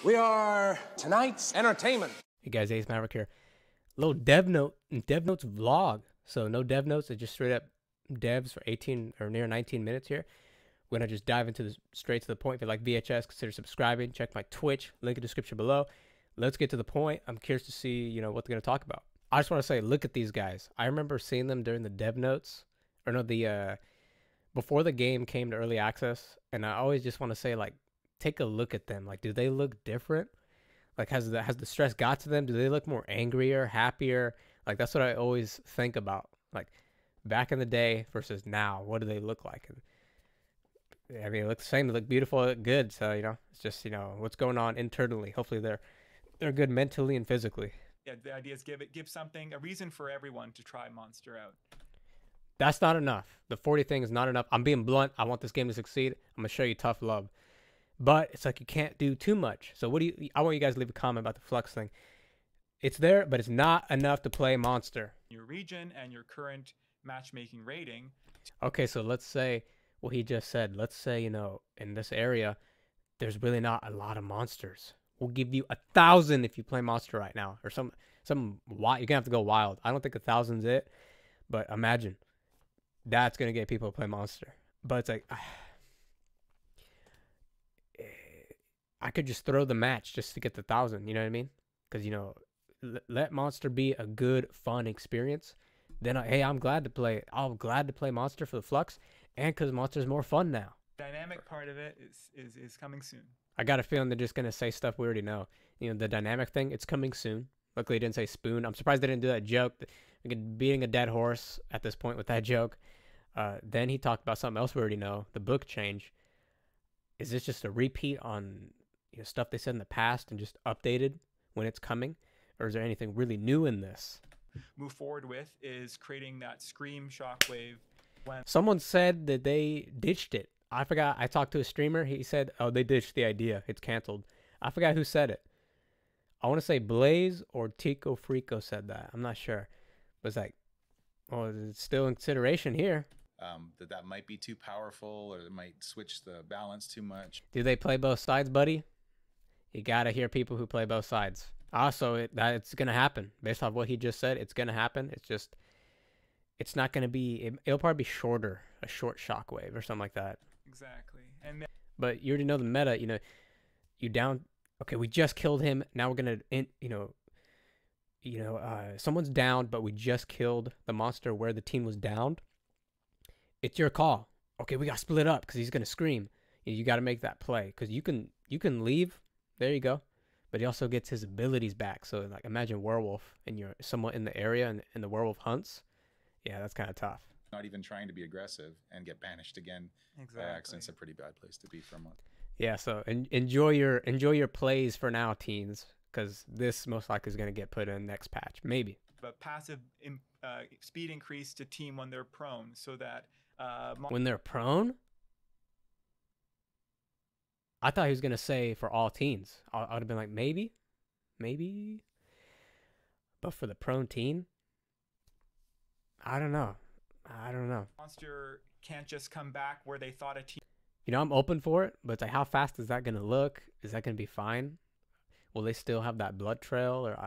We are tonight's entertainment. Hey guys, Ace Maverick here. Little DevNotes vlog. So no DevNotes, it's just straight up devs for 18 or near 19 minutes here. We're gonna just dive into this straight to the point. If you like VHS, consider subscribing. Check my Twitch, link in the description below. Let's get to the point. I'm curious to see, what they're gonna talk about. I just want to say, look at these guys. I remember seeing them during the DevNotes, or no, the before the game came to early access, and I always just want to say, like, take a look at them. Like, do they look different? Like, has the stress got to them? Do they look more angrier, happier? Like, that's what I always think about. Like, back in the day versus now, what do they look like? And I mean, they look the same. They look beautiful, they look good. So, it's just, what's going on internally. Hopefully they're good mentally and physically. Yeah, the idea is give something, a reason for everyone to try Monster out. That's not enough. The 40 thing is not enough. I'm being blunt. I want this game to succeed. I'm going to show you tough love. But it's like you can't do too much. So I want you guys to leave a comment about the flux thing. It's there, but it's not enough to play Monster. Your region and your current matchmaking rating. Okay, so let's say what he just said. Let's say, in this area, there's really not a lot of monsters. We'll give you 1,000 if you play Monster right now. Or some wild. You're going to have to go wild. I don't think 1,000's it. But imagine. That's going to get people to play Monster. But it's like, I could just throw the match just to get the 1,000. You know what I mean? Because, let Monster be a good, fun experience. Then, hey, I'm glad to play it. I'm glad to play Monster for the flux. And because Monster's more fun now. Dynamic part of it is coming soon. I got a feeling they're just going to say stuff we already know. The dynamic thing, it's coming soon. Luckily, it didn't say spoon. I'm surprised they didn't do that joke. Beating a dead horse at this point with that joke. Then he talked about something else we already know. The book change. Is this just a repeat on stuff they said in the past and just updated when it's coming? Or is there anything really new in this? Move forward with is creating that scream shockwave. When someone said that they ditched it. I forgot. I talked to a streamer. He said, oh, they ditched the idea. It's canceled. I forgot who said it. I want to say Blaze or Tico Frico said that. I'm not sure. But it's like, well, it's still in consideration here. That might be too powerful, or it might switch the balance too much. Do they play both sides, buddy? You gotta hear people who play both sides. Also, it's gonna happen based off what he just said. It's gonna happen. It's not gonna be. It'll probably be shorter, a short shockwave or something like that. Exactly. But you already know the meta. You down. Okay, we just killed him. Now we're gonna, someone's down, but we just killed the monster where the team was downed. It's your call. Okay, we got split up because he's gonna scream. You got to make that play because you can leave. There you go. But he also gets his abilities back. So like, imagine werewolf and you're somewhat in the area and the werewolf hunts. Yeah, that's kind of tough. Not even trying to be aggressive and get banished again. Exactly. By accident's a pretty bad place to be for a month. Yeah. So enjoy your plays for now, teens, because this most likely is gonna get put in next patch, maybe. But passive speed increase to team when they're prone, so that when they're prone. I thought he was gonna say for all teens. I would have been like maybe, but for the prone teen, I don't know. Monster can't just come back where they thought a team. I'm open for it, but it's like, how fast is that gonna look? Is that gonna be fine? Will they still have that blood trail or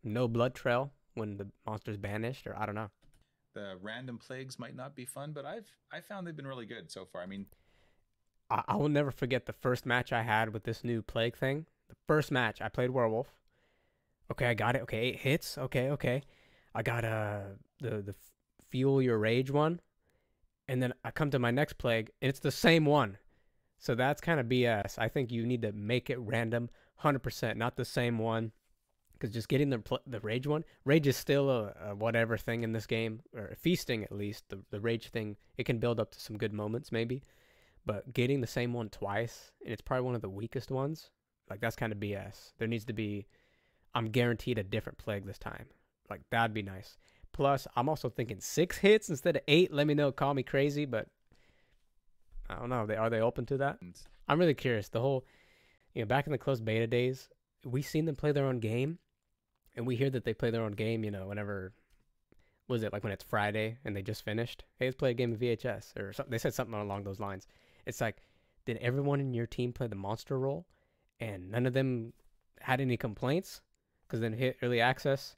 no blood trail when the monster's banished? Or I don't know. The random plagues might not be fun, but I found they've been really good so far. I mean, I will never forget the first match I had with this new plague thing. The first match, I played werewolf. Okay, I got it. Okay, 8 hits. Okay. I got the fuel your rage one. And then I come to my next plague, and it's the same one. So that's kind of BS. I think you need to make it random, 100%, not the same one. Because just getting the rage one, rage is still a whatever thing in this game, or feasting at least. The rage thing, it can build up to some good moments maybe. But getting the same one twice, and it's probably one of the weakest ones, like that's kind of BS. There needs to be, I'm guaranteed a different plague this time. Like that'd be nice. Plus, I'm also thinking 6 hits instead of 8. Let me know, call me crazy, but I don't know. Are they open to that? I'm really curious. The whole, back in the closed beta days, we seen them play their own game, and we hear that they play their own game, whenever, was it like when it's Friday and they just finished? Hey, let's play a game of VHS or something. They said something along those lines. It's like, did everyone in your team play the monster role? and none of them had any complaints because then hit early access.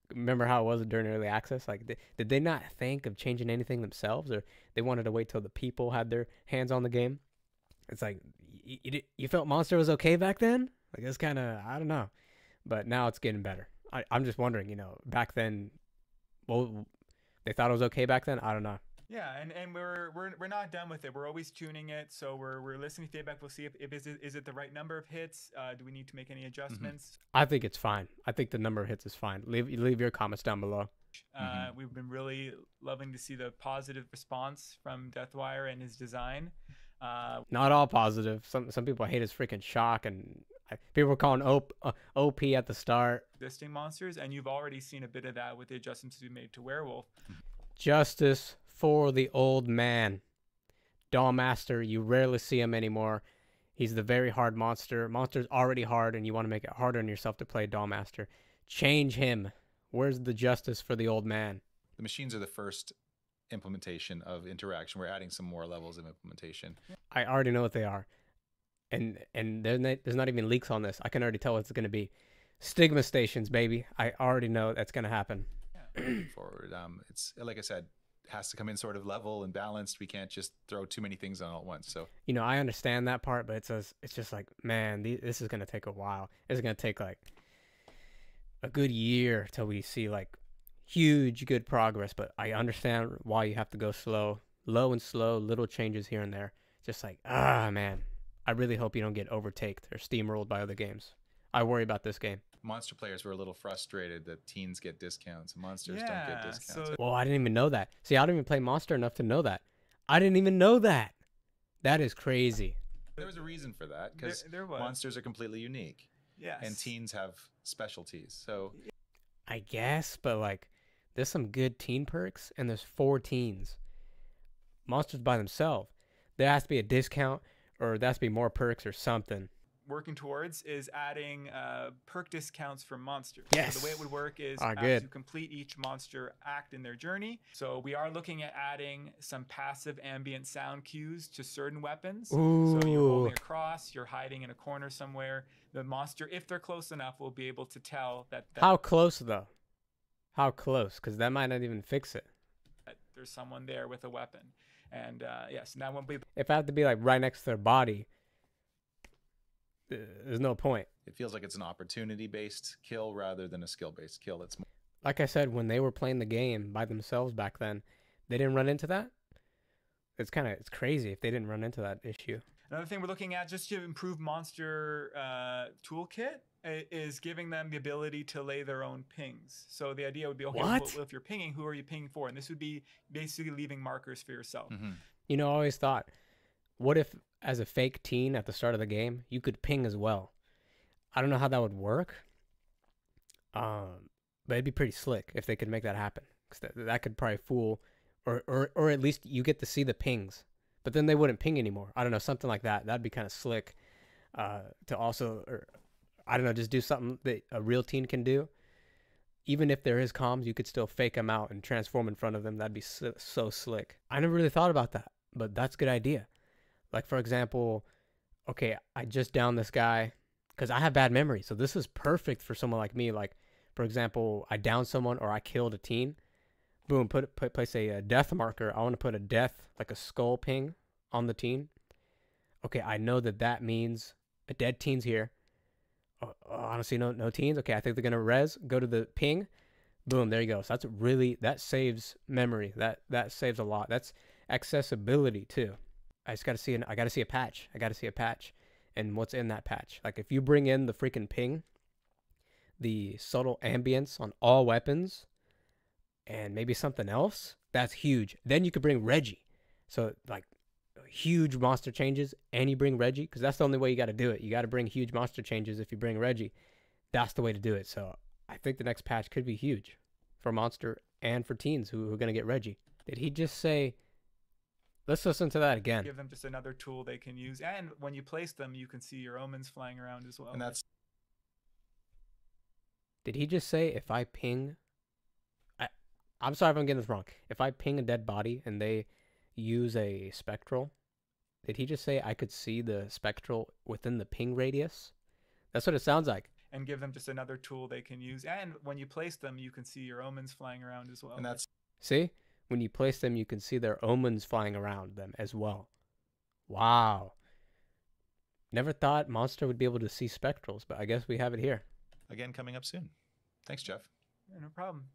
Remember how it was during early access? Like, did they not think of changing anything themselves, or they wanted to wait till the people had their hands on the game? It's like, you felt Monster was okay back then? Like, it's kind of, I don't know. But now it's getting better. I'm just wondering, back then, well, they thought it was okay back then? I don't know. Yeah, and we're not done with it. We're always tuning it, so we're listening to feedback. We'll see if is it the right number of hits. Do we need to make any adjustments? I think it's fine. I think the number of hits is fine. Leave your comments down below. We've been really loving to see the positive response from Deathwire and his design. Not all positive. Some people hate his freaking shock, and people were calling OP at the start. Existing monsters, and you've already seen a bit of that with the adjustments we made to Werewolf. Justice for the old man. Dollmaster, you rarely see him anymore. He's the very hard monster. Monster's already hard, and you want to make it harder on yourself to play Dollmaster. Change him. Where's the justice for the old man? The machines are the first implementation of interaction. We're adding some more levels of implementation. I already know what they are. And there's not even leaks on this. I can already tell what it's going to be. Stigma stations, baby. I already know that's going to happen. Forward. It's like I said, has to come in sort of level and balanced. We can't just throw too many things on all at once. So I understand that part, but it's just like, man, this is gonna take a while. It's gonna take like a good year till we see like huge good progress. But I understand why you have to go slow, low and slow, little changes here and there. Just like, man, I really hope you don't get overtaked or steamrolled by other games. I worry about this game. Monster players were a little frustrated that teens get discounts. Monsters don't get discounts. Well, I didn't even know that. See, I don't even play Monster enough to know that. I didn't even know that. That is crazy. There was a reason for that, because monsters are completely unique. Yes. And teens have specialties. So I guess, but like, there's some good teen perks, and there's 4 teens. Monsters by themselves. There has to be a discount, or there has to be more perks or something. Working towards is adding perk discounts for monsters. Yes. So the way it would work is good. to complete each monster act in their journey. So we are looking at adding some passive ambient sound cues to certain weapons. Ooh. So you're holding a cross, you're hiding in a corner somewhere. The monster, if they're close enough, will be able to tell that How close, though? How close? Because that might not even fix it. there's someone there with a weapon. And yes, and that won't be... If I have to be like right next to their body, there's no point. it feels like it's an opportunity-based kill rather than a skill-based kill. It's more... Like I said, when they were playing the game by themselves back then, they didn't run into that. It's crazy if they didn't run into that issue. Another thing we're looking at just to improve monster toolkit is giving them the ability to lay their own pings. So the idea would be, okay, well, if you're pinging, who are you pinging for? And this would be basically leaving markers for yourself. I always thought, what if as a fake teen at the start of the game, you could ping as well? I don't know how that would work. But it'd be pretty slick if they could make that happen. 'Cause that could probably fool, or at least you get to see the pings. But then they wouldn't ping anymore. I don't know, something like that. That'd be kind of slick to also, I don't know, just do something that a real teen can do. Even if there is comms, you could still fake them out and transform in front of them. That'd be so slick. I never really thought about that, but that's a good idea. Like, for example, okay, I just downed this guy because I have bad memory. So this is perfect for someone like me. Like, for example, I downed someone or I killed a teen. Boom, place a death marker. I want to put a death, like a skull ping on the teen. Okay, I know that means a dead teen's here. Oh, honestly, no teens. Okay, I think they're going to res. Go to the ping. Boom, there you go. So that saves memory. That saves a lot. That's accessibility too. I just got to see I got to see a patch. I got to see a patch. And what's in that patch? Like, if you bring in the freaking ping, the subtle ambience on all weapons, and maybe something else, that's huge. Then you could bring Reggie. So, like, huge monster changes, and you bring Reggie, because that's the only way you got to do it. You got to bring huge monster changes if you bring Reggie. That's the way to do it. So, I think the next patch could be huge for monster and for teens who are going to get Reggie. Did he just say... Let's listen to that again. Give them just another tool they can use. And when you place them, you can see your omens flying around as well. And that's... Did he just say if I ping... I'm sorry if I'm getting this wrong. If I ping a dead body and they use a spectral Did he just say I could see the spectral within the ping radius? That's what it sounds like. And give them just another tool they can use. And when you place them, you can see your omens flying around as well. And that's See? When you place them, you can see their omens flying around them as well. Wow. Never thought Monster would be able to see spectrals, but I guess we have it here. again coming up soon. Thanks, Jeff. Yeah, no problem.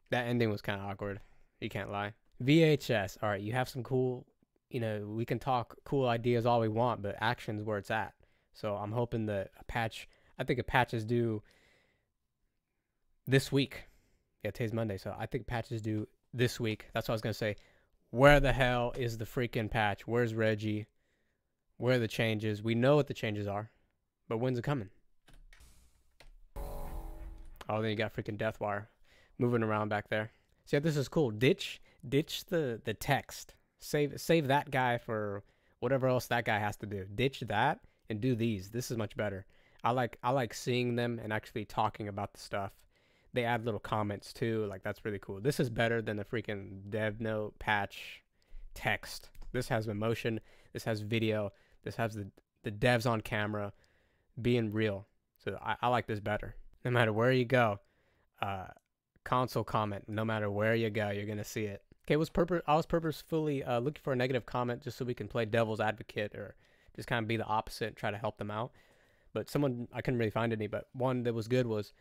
That ending was kind of awkward. You can't lie. VHS. All right, you have some cool, we can talk cool ideas all we want, but action's where it's at. So I'm hoping that I think a patch is due this week. Yeah, today's Monday, so I think patch is due this week. That's what I was going to say. Where the hell is the freaking patch? Where's Reggie? Where are the changes? We know what the changes are, but when's it coming? Oh, then you got freaking Deathwire moving around back there. See, this is cool. Ditch the text. Save that guy for whatever else that guy has to do. Ditch that and do these. This is much better. I like seeing them and actually talking about the stuff. They add little comments too. Like, that's really cool. This is better than the freaking DevNote patch text. This has emotion. This has video. This has the devs on camera being real. So I like this better. No matter where you go, console comment. No matter where you go, you're gonna see it. Okay, I was purposefully looking for a negative comment just so we can play devil's advocate or just kind of be the opposite and try to help them out. But I couldn't really find any. But one that was good was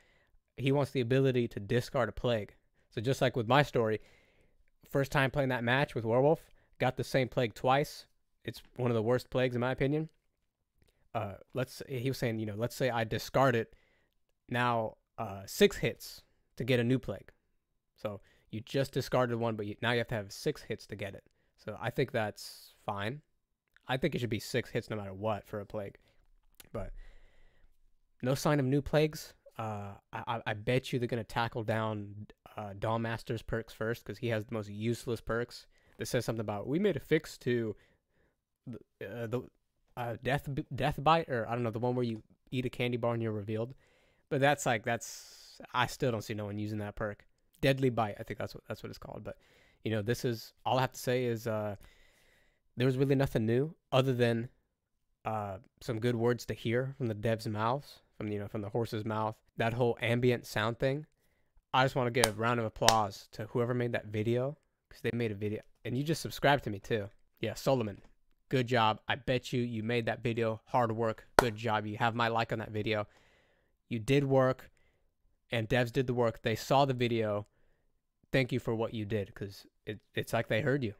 he wants the ability to discard a plague. So just like with my story, first time playing that match with Werewolf, got the same plague twice. It's one of the worst plagues in my opinion. He was saying, let's say I discard it. Now 6 hits to get a new plague. So you just discarded one, but now you have to have 6 hits to get it. So I think that's fine. I think it should be 6 hits no matter what for a plague. But no sign of new plagues. I bet you they're going to tackle down Dawnmaster's perks first because he has the most useless perks. That says something about, we made a fix to the death bite, or I don't know, the one where you eat a candy bar and you're revealed. But I still don't see no one using that perk. Deadly bite, I think that's what it's called. But this is all I have to say is there was really nothing new other than some good words to hear from the devs' mouths, from the horse's mouth. That whole ambient sound thing. I just want to give a round of applause to whoever made that video, because they made a video, and you just subscribed to me too. Yeah, Solomon, good job. I bet you made that video. Hard work. Good job. You have my like on that video. You did work, and devs did the work. They saw the video. Thank you for what you did, because it's like they heard you,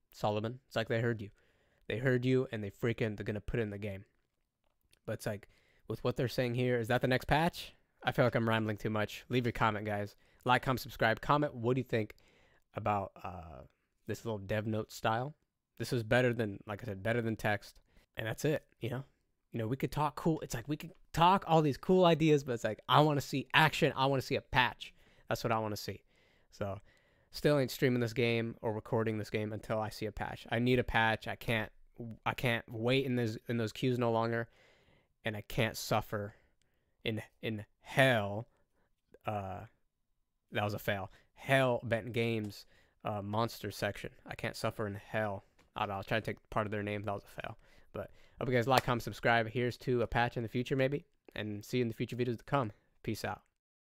Solomon. It's like they heard you. They heard you, and they're going to put it in the game. But it's like, with what they're saying here, is that the next patch? I feel like I'm rambling too much. Leave your comment, guys. Like, comment, subscribe. Comment, what do you think about this little DevNote style? This is better than, like I said, better than text. And that's it, we could talk cool. It's like we could talk all these cool ideas, but it's like, I want to see action. I want to see a patch. That's what I want to see. So still ain't streaming this game or recording this game until I see a patch. I need a patch. I can't wait in those queues no longer, and I can't suffer in hell. That was a fail. Hell Bent Games monster section. I can't suffer in hell. I don't know, I'll try to take part of their name. That was a fail. But hope you guys like, comment, subscribe. Here's to a patch in the future maybe, and see you in the future videos to come. Peace out.